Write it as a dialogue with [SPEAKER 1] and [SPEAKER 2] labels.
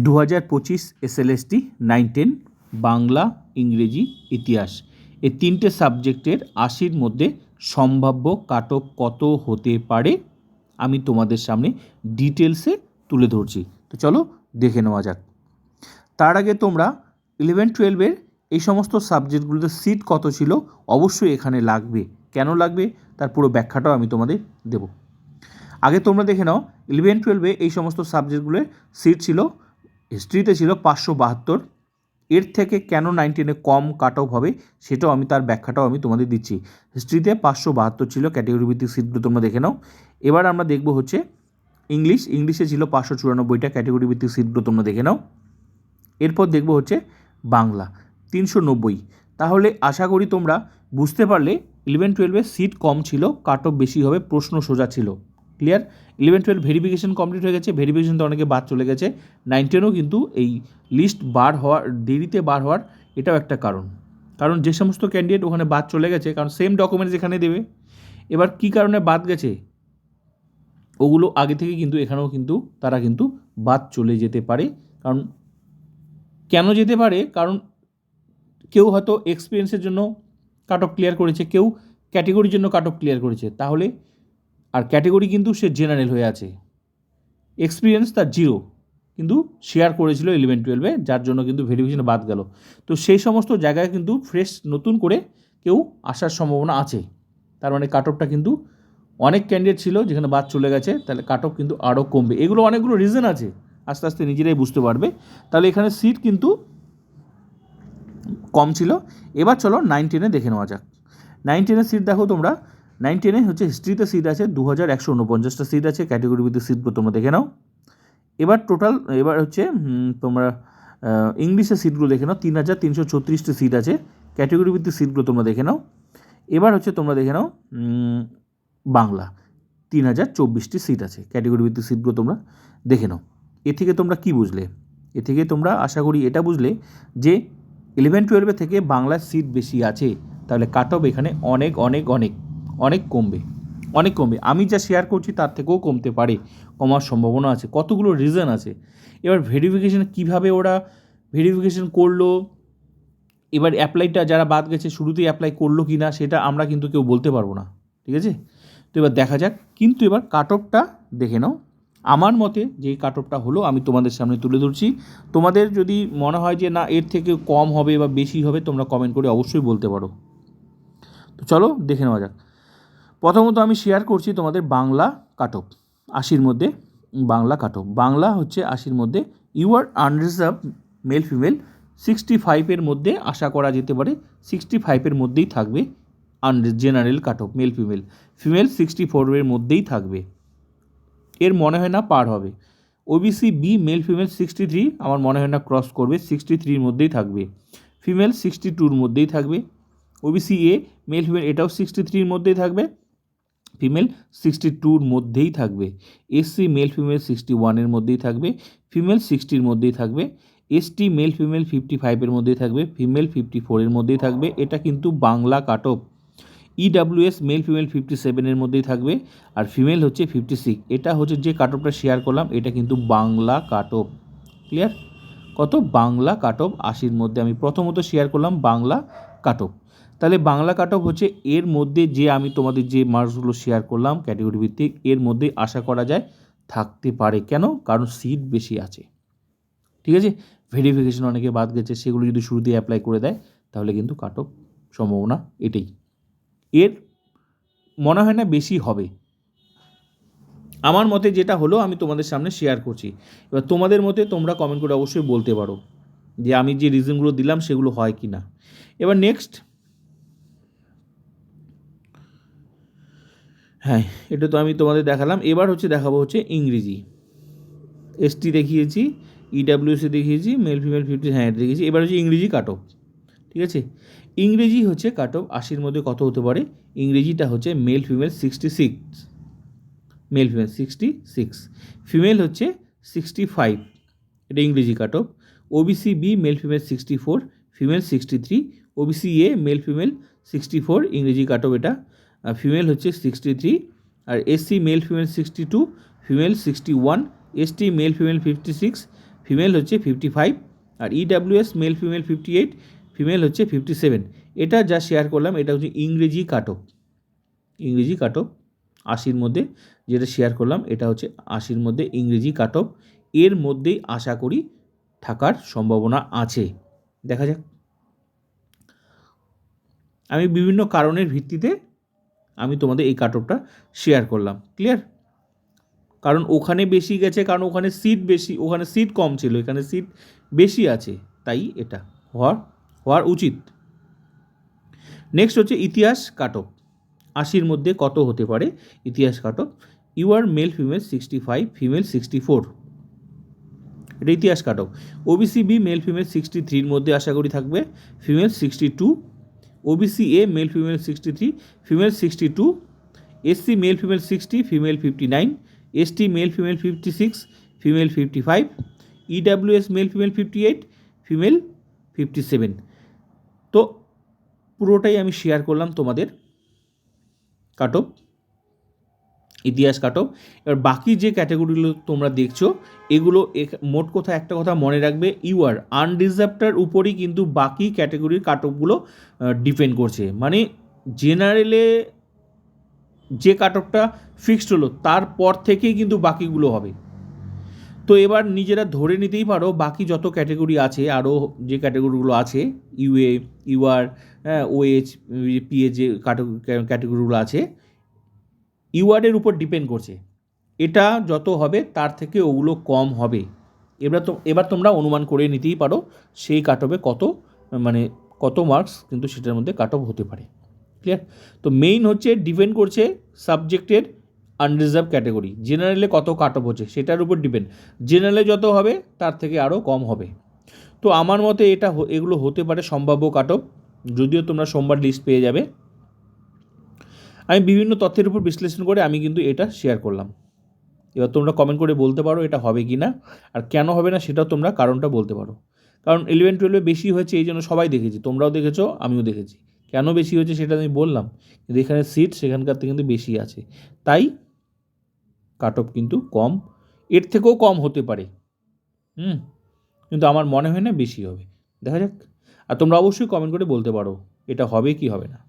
[SPEAKER 1] 2025 SLST 9-10 Bangla, ইংরেজি, ইতিহাস এই তিনটে সাবজেক্টের 80-র মধ্যে সম্ভাব্য কাট অফ কত হতে পারে আমি তোমাদের সামনে ডিটেলসে তুলে ধরছি। তো চলো দেখে নেওয়া যাক। তার আগে তোমরা 11-12-এর এই সমস্ত সাবজেক্টগুলোতে সিট কত ছিল অবশ্যই এখানে লাগবে, কেন লাগবে তার পুরো ব্যাখ্যাটাও আমি তোমাদের দেব। আগে তোমরা দেখে নাও 11-12-এ এই সমস্ত সাবজেক্টগুলোর সিট ছিল, হিস্ট্রিতে ছিল 572, এর থেকে কেন 9-10-এ কম কাট অফ হবে সেটাও আমি তার ব্যাখ্যাটাও আমি তোমাদের দিচ্ছি। হিস্ট্রিতে 572 ছিল, ক্যাটেগরি ভিত্তিক সিটগুলো তোমরা দেখে নাও। এবার আমরা দেখব হচ্ছে ইংলিশে ছিল 594টা, ক্যাটেগরি ভিত্তিক সিটগুলো তোমরা দেখে নাও। এরপর দেখব হচ্ছে বাংলা 390। তাহলে আশা করি তোমরা বুঝতে পারলে 11-12-এ সিট কম ছিল, কাট অফ বেশি হবে, প্রশ্ন সোজা ছিল। ক্লিয়ার? 11-12 ভেরিফিকেশন কমপ্লিট হয়ে গেছে, ভেরিফিকেশন তো অনেকে বাদ চলে গেছে। 9-10-ও কিন্তু এই লিস্ট দেরিতে বার হওয়ার এটাও একটা কারণ যে সমস্ত ক্যান্ডিডেট ওখানে বাদ চলে গেছে, কারণ সেম ডকুমেন্টস এখানে দেবে। এবার কী কারণে বাদ গেছে ওগুলো আগে থেকে কিন্তু এখানেও কিন্তু তারা কিন্তু বাদ চলে যেতে পারে। কারণ কেন যেতে পারে, কারণ কেউ হয়তো এক্সপিরিয়েন্সের জন্য কাট অফ ক্লিয়ার করেছে, কেউ ক্যাটেগরির জন্য কাট অফ ক্লিয়ার করেছে, তাহলে আর ক্যাটেগরি কিন্তু সে জেনারেল হয়ে আছে, এক্সপিরিয়েন্স তার 0, কিন্তু শেয়ার করেছিল 11-12-এ, যার জন্য কিন্তু ভেরিফিকেশন বাদ গেল। তো সেই সমস্ত জায়গায় কিন্তু ফ্রেশ নতুন করে কেউ আসার সম্ভাবনা আছে। তার মানে কাট অফটা কিন্তু অনেক ক্যান্ডিডেট ছিল যেখানে বাদ চলে গেছে, তাহলে কাট অফ কিন্তু আরও কমবে। এগুলো অনেকগুলো রিজন আছে, আস্তে আস্তে নিজেরাই বুঝতে পারবে। তাহলে এখানে সিট কিন্তু কম ছিল। এবার চলো 9-10-এ দেখে নেওয়া যাক। 9-10-এর সিট দেখো তোমরা। 9-10-এ হচ্ছে হিস্ট্রিতে সিট আছে 2149টা সিট আছে, ক্যাটেগরি ভিত্তিক সিটগুলো তোমরা দেখে নাও। এবার হচ্ছে তোমরা ইংলিশের সিটগুলো দেখে নাও। 3336টি সিট আছে, ক্যাটেগরি ভিত্তিক সিটগুলো তোমরা দেখে নাও। এবার হচ্ছে তোমরা দেখে নাও বাংলা 3024টি সিট আছে, ক্যাটেগরি ভিত্তিক সিটগুলো তোমরা দেখে নাও। এ থেকে তোমরা কি বুঝলে? এ থেকে তোমরা আশা করি এটা বুঝলে যে 11-12 থেকে বাংলার সিট বেশি আছে, তাহলে কাট অফ এখানে অনেক অনেক অনেক অনেক কমবে, অনেক কমবে। আমি যা শেয়ার করছি তার থেকেও কমতে পারে, কমার সম্ভাবনা আছে। কতগুলো রিজন আছে। এবার ভেরিফিকেশন কীভাবে ওরা ভেরিফিকেশন করলো, এবার অ্যাপ্লাইটা যারা বাদ গেছে শুরুতেই অ্যাপ্লাই করলো কি না সেটা আমরা কিন্তু কেউ বলতে পারবো না, ঠিক আছে? তো এবার দেখা যাক। কিন্তু এবার কাট অফটা দেখে নাও। আমার মতে যে কাট অফটা হলো আমি তোমাদের সামনে তুলে ধরছি। তোমাদের যদি মনে হয় যে না এর থেকে কম হবে বা বেশি হবে, তোমরা কমেন্ট করে অবশ্যই বলতে পারো। তো চলো দেখে নেওয়া যাক। প্রথমত আমি শেয়ার করছি তোমাদের বাংলা কাট অফ 80-র মধ্যে। বাংলা কাট অফ বাংলা হচ্ছে 80-র মধ্যে। ইউআর আনরিজার্ভ মেল ফিমেল 65-এর মধ্যে আশা করা যেতে পারে, 65-এর মধ্যেই থাকবে general cut off male female. Female 64-এর মধ্যেই থাকবে, এর মনে হয় না পার হবে। ওবিসি বি মেল ফিমেল 63 আমার মনে হয় না ক্রস করবে, 63-র মধ্যেই থাকবে। ফিমেল 62-র মধ্যেই থাকবে। ওবিসি এ মেল ফিমেল এটাও 63-র মধ্যেই থাকবে, ফিমেল 62-র মধ্যেই থাকবে। এসসি মেল ফিমেল 61-এর মধ্যেই থাকবে, ফিমেল 60-র মধ্যেই থাকবে। এসটি মেল ফিমেল 55-এর মধ্যেই থাকবে, ফিমেল 54-এর মধ্যেই থাকবে। এটা কিন্তু Bangla cut off. EWS male female 57-এর মধ্যেই থাকবে, আর ফিমেল হচ্ছে 56। এটা হচ্ছে যে কাট অফটা শেয়ার করলাম, এটা কিন্তু বাংলা কাট অফ। ক্লিয়ার? কত? বাংলা কাট অফ 80-র মধ্যে আমি প্রথমত শেয়ার করলাম বাংলা কাট অফ। তাহলে বাংলা কাট অফ হচ্ছে এর মধ্যে যে আমি তোমাদের যে মার্কসগুলো শেয়ার করলাম ক্যাটেগরি ভিত্তিক, এর মধ্যে আশা করা যায় থাকতে পারে। কেন? কারণ সিট বেশি আছে, ঠিক আছে? ভেরিফিকেশন অনেকে বাদ গেছে, সেগুলো যদি শুরুতেই অ্যাপ্লাই করে দেয় তাহলে কিন্তু কাট অফ সম্ভাবনা এটাই। এর মনে হয় না বেশি হবে। আমার মতে যেটা হলো আমি তোমাদের সামনে শেয়ার করছি। এবার তোমাদের মতে তোমরা কমেন্ট করে অবশ্যই বলতে পারো যে আমি যে রিজনগুলো দিলাম সেগুলো হয় কি না। এবার নেক্সট, হ্যাঁ এটা তো আমি তোমাদের দেখালাম। এবার হচ্ছে দেখাবো হচ্ছে ইংরেজি। এসটি দেখিয়েছি, ইডাব্লিউসি দেখিয়েছি, মেল ফিমেল 50, হ্যাঁ এটা দেখিয়েছি। এবার হচ্ছে ইংরেজি কাট অফ, ঠিক আছে? ইংরেজি হচ্ছে কাট অফ 80-র মধ্যে কত হতে পারে? ইংরেজিটা হচ্ছে male female 66, male female 66, female হচ্ছে 65, এটা ইংরেজি cut off. OBC B male female 64, female 63, OBC A male female 64, ইংরেজি কাট অফ এটা, ফিমেল হচ্ছে 63, আর SC male female 62, female 61, ST male female 56, female হচ্ছে 55, আর ইডাব্লিউএস মেল ফিমেল 58, ফিমেল হচ্ছে 57। এটা যা শেয়ার করলাম এটা হচ্ছে ইংরেজি কাট অফ, ইংরেজি কাট অফ 80-র মধ্যে যেটা শেয়ার করলাম এটা হচ্ছে 80-র মধ্যে ইংরেজি কাট অফ। এর মধ্যেই আশা করি থাকার সম্ভাবনা আছে, দেখা যাক। আমি বিভিন্ন কারণের ভিত্তিতে আমি তোমাদের এই কাট অফটা শেয়ার করলাম, ক্লিয়ার? কারণ ওখানে বেশি গেছে, কারণ ওখানে সিট বেশি, ওখানে সিট কম ছিল, এখানে সিট বেশি আছে, তাই এটা হওয়ার উচিত। নেক্সট হচ্ছে ইতিহাস কাট অফ, 80-র মধ্যে কত হতে পারে ইতিহাস cut off? U R male female 65, female 64, এটা ইতিহাস cut off. OBC B male female 63-র মধ্যে আশা করি থাকবে, female 62, OBC A male female 63, female 62, SC male female 60, female 59, ST male female 56, female 55, EWS male female 58, female 57। তো পুরোটাই আমি শেয়ার করলাম তোমাদের কাট অফ, ইতিহাস কাট অফ। এবার বাকি যে ক্যাটাগরিগুলো তোমরা দেখছো এগুলো মোট কথা একটা কথা মনে রাখবে, ইউআর আনরিজার্ভটার উপরই কিন্তু বাকি ক্যাটাগরির কাট অফগুলো ডিপেন্ড করছে। মানে জেনারেলে যে কাট অফটা ফিক্সড হলো তারপর থেকেই কিন্তু বাকিগুলো হবে। তো এবার নিজেরা ধরে নিতেই পারো বাকি যত ক্যাটাগরি আছে, আরও যে ক্যাটাগরিগুলো আছে ইউএ, ইউআর, ওএইচ, পিএ, যে ক্যাটাগরিগুলো আছে ইউআরের উপর ডিপেন্ড করছে। এটা যত হবে তার থেকে ওগুলো কম হবে। এবার তোমরা অনুমান করে নিতেই পারো সেই কাট অফে কত মার্কস কিন্তু সেটার মধ্যে কাট অফ হতে পারে, ক্লিয়ার? তো মেইন হচ্ছে ডিপেন্ড করছে সাবজেক্টের আনরিজার্ভ ক্যাটাগরি, জেনারেলে কত কাট অফ হচ্ছে সেটার উপর ডিপেন্ড। জেনারেলে যত হবে তার থেকে আরও কম হবে। তো আমার মতে এগুলো হতে পারে সম্ভাব্য কাট অফ, যদিও তোমরা সোমবার লিস্ট পেয়ে যাবে। আমি বিভিন্ন তথ্যের উপর বিশ্লেষণ করে আমি কিন্তু এটা শেয়ার করলাম। এবার তোমরা কমেন্ট করে বলতে পারো এটা হবে কি না, আর কেন হবে না সেটাও তোমরা কারণটা বলতে পারো। কারণ 11-12 বেশি হয়েছে এই জন্য সবাই দেখেছি, তোমরাও দেখেছো আমিও দেখেছি। কেন বেশি হয়েছে সেটা আমি বললাম, কিন্তু এখানে সিট সেখানকার থেকে কিন্তু বেশি আছে, তাই কাট অফ কিন্তু কম, এর থেকেও কম হতে পারে। কিন্তু আমার মনে হয় না বেশি হবে, দেখা যাক। আর তোমরা অবশ্যই কমেন্ট করে বলতে পারো এটা হবে কি হবে না।